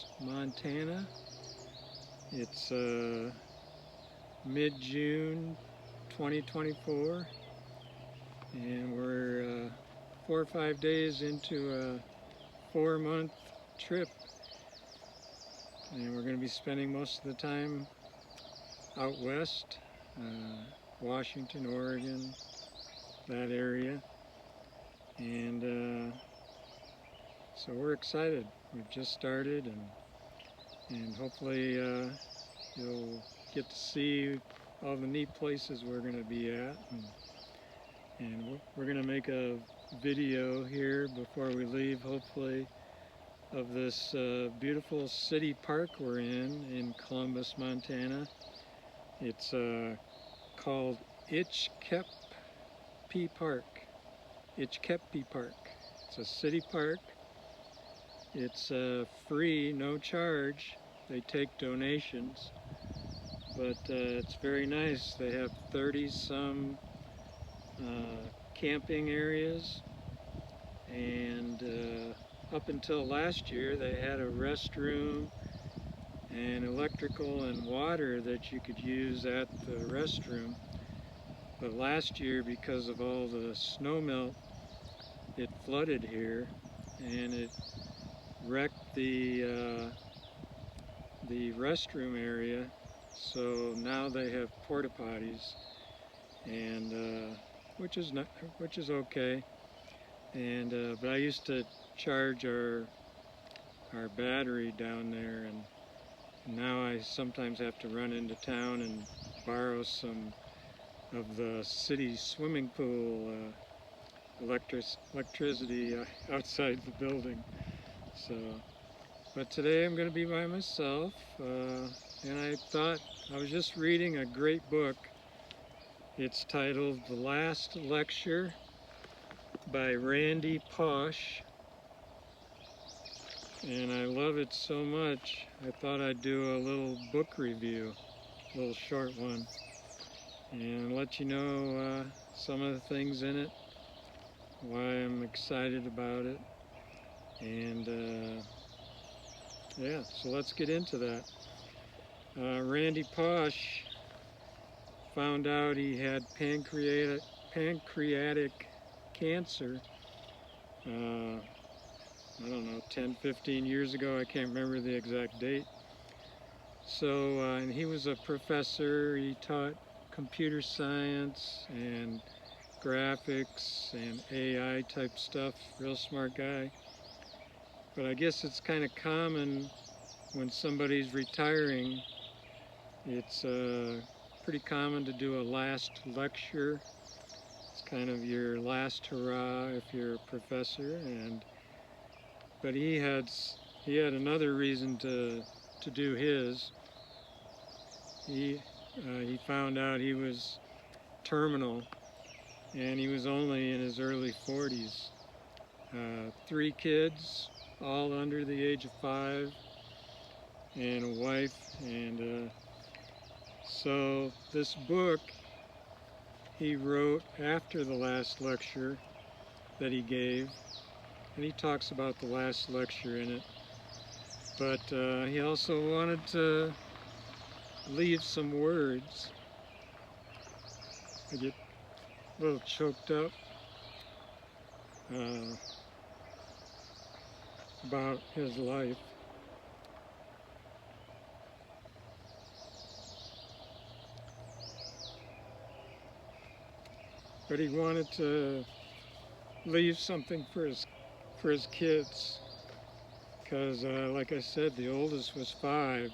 Columbus, Montana. It's mid-June 2024, and we're 4 or 5 days into a 4-month trip, and we're going to be spending most of the time out west, Washington, Oregon, that area, and so we're excited. We've just started, and hopefully you'll get to see all the neat places we're going to be at, and we're going to make a video here before we leave, hopefully, of this beautiful city park we're in Columbus, Montana. It's called Itchkeppi Park. Itchkeppi Park. It's a city park. It's free, no charge. They take donations, but it's very nice. They have 30-some camping areas, and up until last year they had a restroom and electrical and water that you could use at the restroom. But last year, because of all the snow melt, it flooded here, and it wrecked the restroom area. So now they have porta potties, and which is okay. And but I used to charge our battery down there, and now I sometimes have to run into town and borrow some of the city swimming pool electricity outside the building. So, but today I'm going to be by myself, and I thought, I was just reading a great book. It's titled The Last Lecture by Randy Pausch, and I love it so much I thought I'd do a little book review, a little short one, and let you know some of the things in it, why I'm excited about it, and yeah, so let's get into that. Randy Pausch found out he had pancreatic cancer, I don't know, 10, 15 years ago. I can't remember the exact date. So, and he was a professor. He taught computer science and graphics and AI type stuff. Real smart guy. But I guess it's kind of common when somebody's retiring. It's pretty common to do a last lecture. It's kind of your last hurrah if you're a professor. But he had another reason to do his. He found out he was terminal, and he was only in his early 40s. 3 kids, all under the age of 5, and a wife. And so this book he wrote after the last lecture that he gave, and he talks about the last lecture in it. But he also wanted to leave some words. I get a little choked up about his life. But he wanted to leave something for his kids, because like I said, the oldest was 5.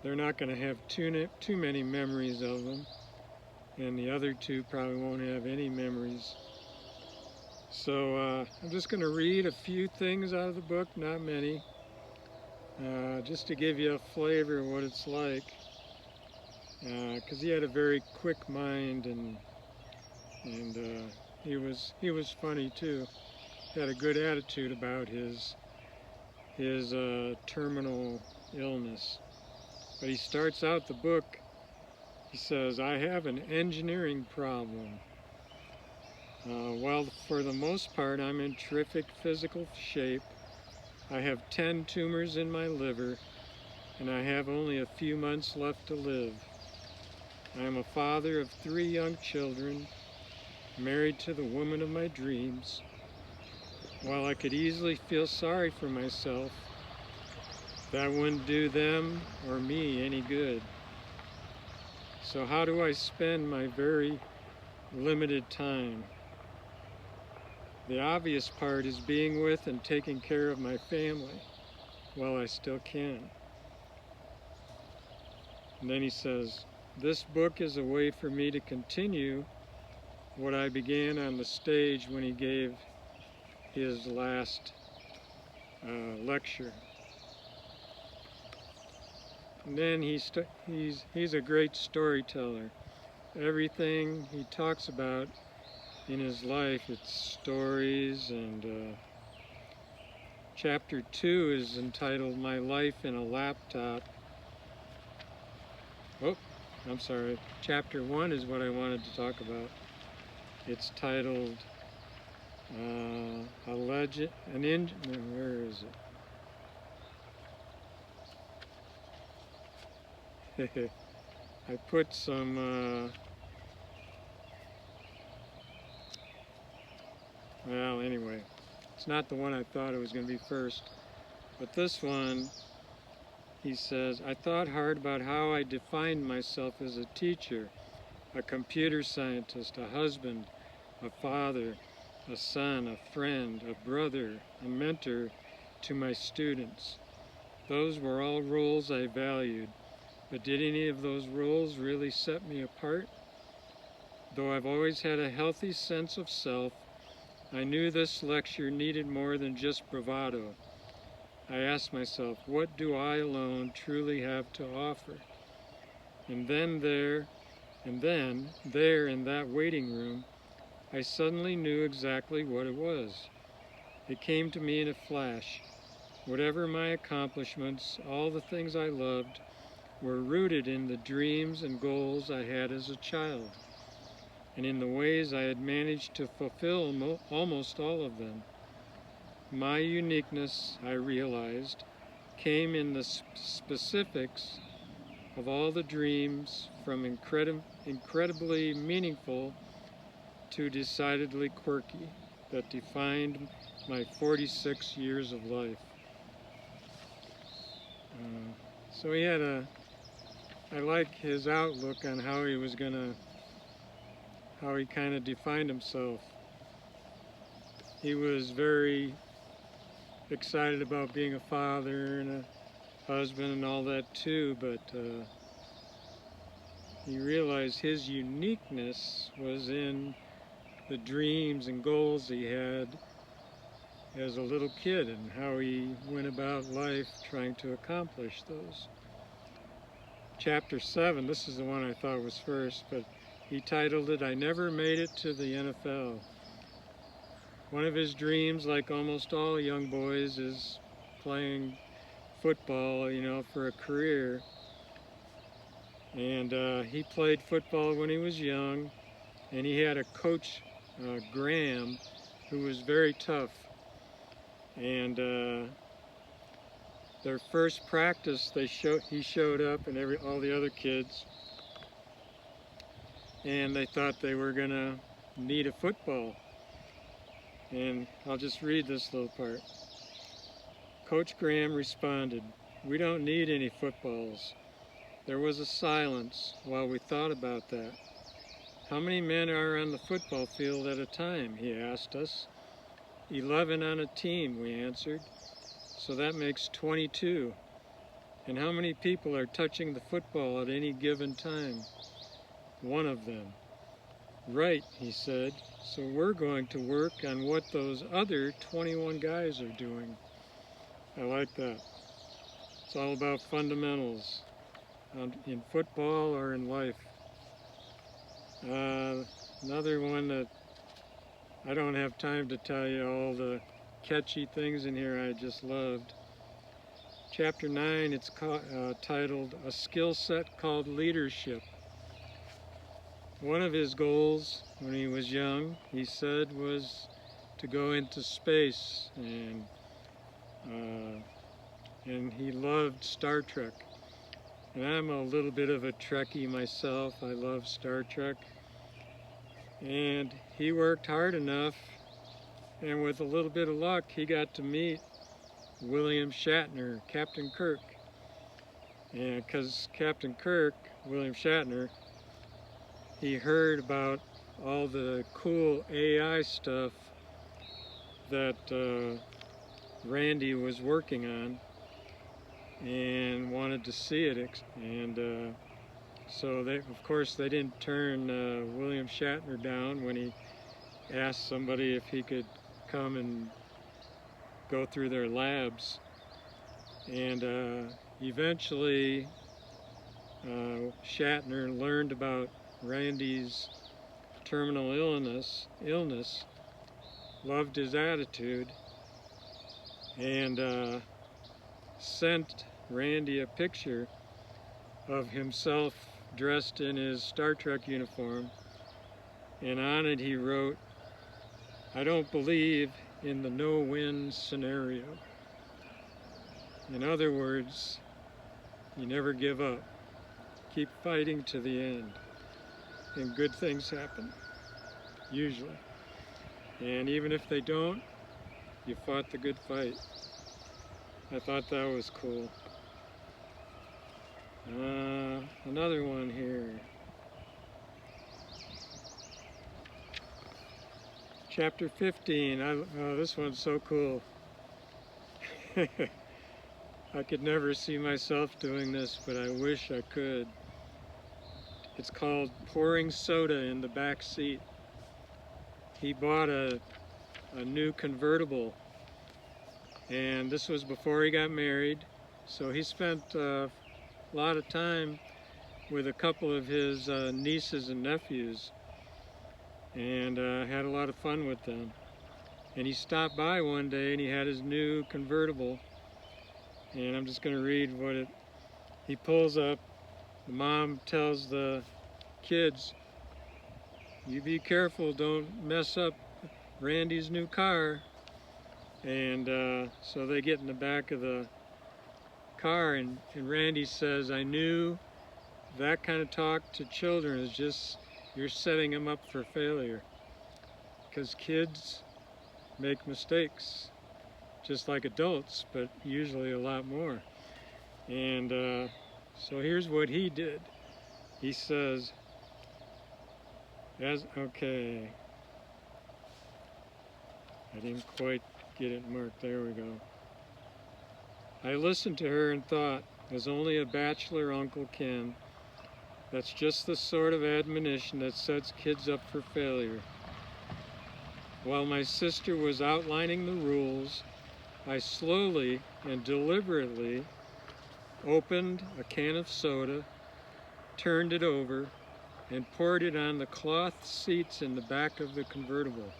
They're not going to have too many memories of them, and the other 2 probably won't have any memories. So I'm just going to read a few things out of the book, not many, just to give you a flavor of what it's like, because he had a very quick mind, and he was funny too. He had a good attitude about his terminal illness. But he starts out the book, he says, "I have an engineering problem. While for the most part I'm in terrific physical shape, I have 10 tumors in my liver, and I have only a few months left to live. I am a father of 3 young children, married to the woman of my dreams. While I could easily feel sorry for myself, that wouldn't do them or me any good. So how do I spend my very limited time? The obvious part is being with and taking care of my family while I still can. And then he says, this book is a way for me to continue what I began on the stage when he gave his last lecture. And then he's a great storyteller. Everything he talks about in his life, it's stories, and chapter 2 is entitled My Life in a Laptop. Oh, I'm sorry. Chapter 1 is what I wanted to talk about. It's titled where is it? I put some, well, anyway, it's not the one I thought it was going to be first. But this one, he says, I thought hard about how I defined myself as a teacher, a computer scientist, a husband, a father, a son, a friend, a brother, a mentor to my students. Those were all roles I valued, but did any of those roles really set me apart? Though I've always had a healthy sense of self, I knew this lecture needed more than just bravado. I asked myself, what do I alone truly have to offer? And then there in that waiting room, I suddenly knew exactly what it was. It came to me in a flash. Whatever my accomplishments, all the things I loved, were rooted in the dreams and goals I had as a child, and in the ways I had managed to fulfill almost all of them. My uniqueness, I realized, came in the specifics of all the dreams, from incredibly meaningful to decidedly quirky, that defined my 46 years of life. So he had I like his outlook on how he kind of defined himself. He was very excited about being a father and a husband and all that too, but he realized his uniqueness was in the dreams and goals he had as a little kid and how he went about life trying to accomplish those. Chapter 7, this is the one I thought was first, but he titled it, I Never Made It to the NFL. One of his dreams, like almost all young boys, is playing football, for a career. And he played football when he was young, and he had a coach, Graham, who was very tough. And their first practice, he showed up, and all the other kids, and they thought they were gonna need a football. And I'll just read this little part. Coach Graham responded, "We don't need any footballs." There was a silence while we thought about that. "How many men are on the football field at a time?" he asked us. 11 on a team, we answered. So that makes 22. And how many people are touching the football at any given time? One of them. Right, he said. So we're going to work on what those other 21 guys are doing. I like that. It's all about fundamentals in football or in life. Another one that I don't have time to tell you all the catchy things in here I just loved. Chapter 9, it's titled A Skill Set Called Leadership. One of his goals when he was young, he said, was to go into space, and and he loved Star Trek. And I'm a little bit of a Trekkie myself. I love Star Trek. And he worked hard enough, and with a little bit of luck, he got to meet William Shatner, Captain Kirk. And because Captain Kirk, William Shatner, he heard about all the cool AI stuff that Randy was working on and wanted to see it. And so they, of course, they didn't turn William Shatner down when he asked somebody if he could come and go through their labs. And eventually Shatner learned about Randy's terminal illness, loved his attitude, and sent Randy a picture of himself dressed in his Star Trek uniform, and on it he wrote, "I don't believe in the no-win scenario." In other words, you never give up. Keep fighting to the end, and good things happen, usually. And even if they don't, you fought the good fight. I thought that was cool. Another one here. Chapter 15. Oh, this one's so cool. I could never see myself doing this, but I wish I could. It's called Pouring Soda in the Back Seat. He bought a new convertible, and this was before he got married, so he spent a lot of time with a couple of his nieces and nephews, and had a lot of fun with them. And he stopped by one day and he had his new convertible, and I'm just going to read what he pulls up. The mom tells the kids, "You be careful, don't mess up Randy's new car." And so they get in the back of the car, and Randy says, "I knew that kind of talk to children is just, you're setting them up for failure, because kids make mistakes just like adults, but usually a lot more." And so here's what he did. He says, okay, I didn't quite get it marked. There we go. "I listened to her and thought, as only a bachelor uncle can, that's just the sort of admonition that sets kids up for failure. While my sister was outlining the rules, I slowly and deliberately opened a can of soda, turned it over, and poured it on the cloth seats in the back of the convertible.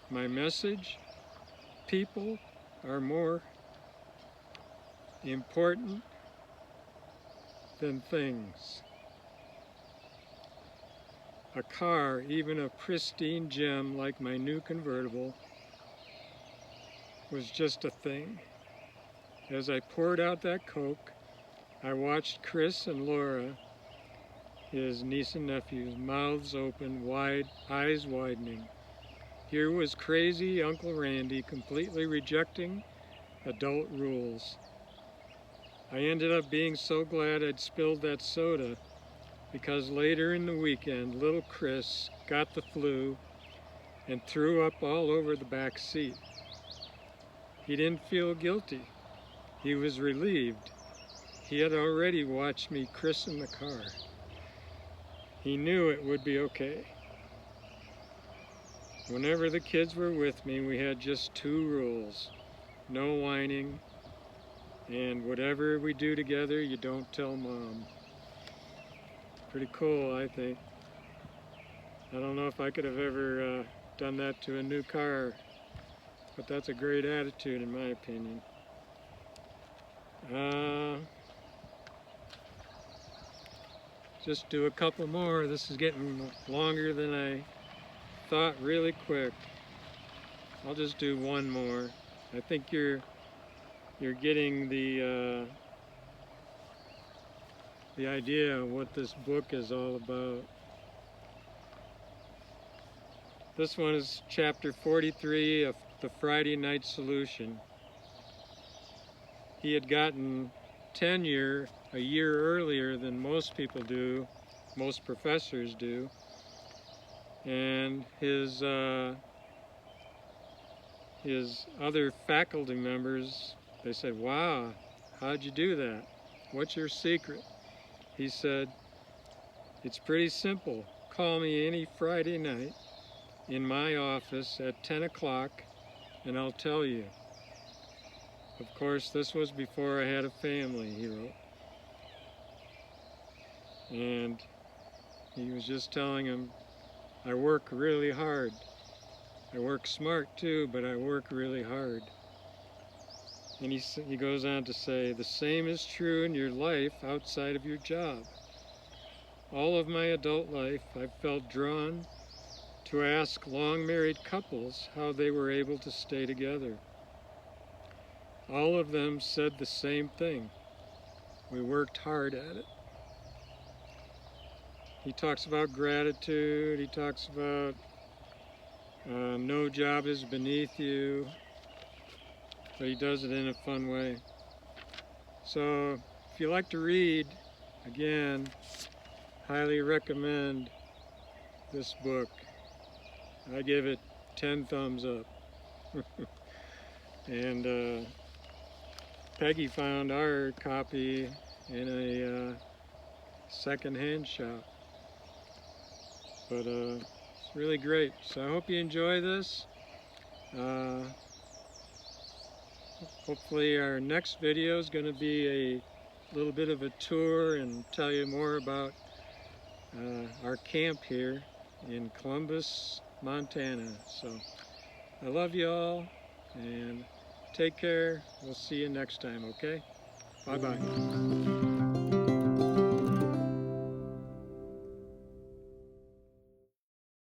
My message: people are more important than things. A car, even a pristine gem like my new convertible, was just a thing." As I poured out that Coke, I watched Chris and Laura, his niece and nephews, mouths open, wide, eyes widening. Here was crazy Uncle Randy completely rejecting adult rules. I ended up being so glad I'd spilled that soda, because later in the weekend, little Chris got the flu and threw up all over the back seat. He didn't feel guilty. He was relieved. He had already watched me christen the car. He knew it would be okay. Whenever the kids were with me, we had just two rules: no whining, and whatever we do together, you don't tell Mom. Pretty cool, I think. I don't know if I could have ever done that to a new car, but that's a great attitude in my opinion. Just do a couple more. This is getting longer than I thought, really quick. I'll just do one more. I think you're you're getting the idea of what this book is all about. This one is chapter 43 of the Friday Night Solution. He had gotten tenure a year earlier than most people do, most professors do, and his other faculty members, they said, "Wow, how'd you do that? What's your secret?" He said, "It's pretty simple. Call me any Friday night in my office at 10 o'clock and I'll tell you." Of course, this was before I had a family, he wrote. And he was just telling him, "I work really hard. I work smart too, but I work really hard." And he goes on to say, "The same is true in your life outside of your job. All of my adult life, I've felt drawn to ask long-married couples how they were able to stay together. All of them said the same thing. We worked hard at it." He talks about gratitude. He talks about no job is beneath you, but he does it in a fun way. So if you like to read, again, highly recommend this book. I give it 10 thumbs up. And Peggy found our copy in a second-hand shop. But it's really great. So I hope you enjoy this. Hopefully our next video is going to be a little bit of a tour and tell you more about our camp here in Columbus, Montana. So I love you all and take care. We'll see you next time, okay? Bye-bye.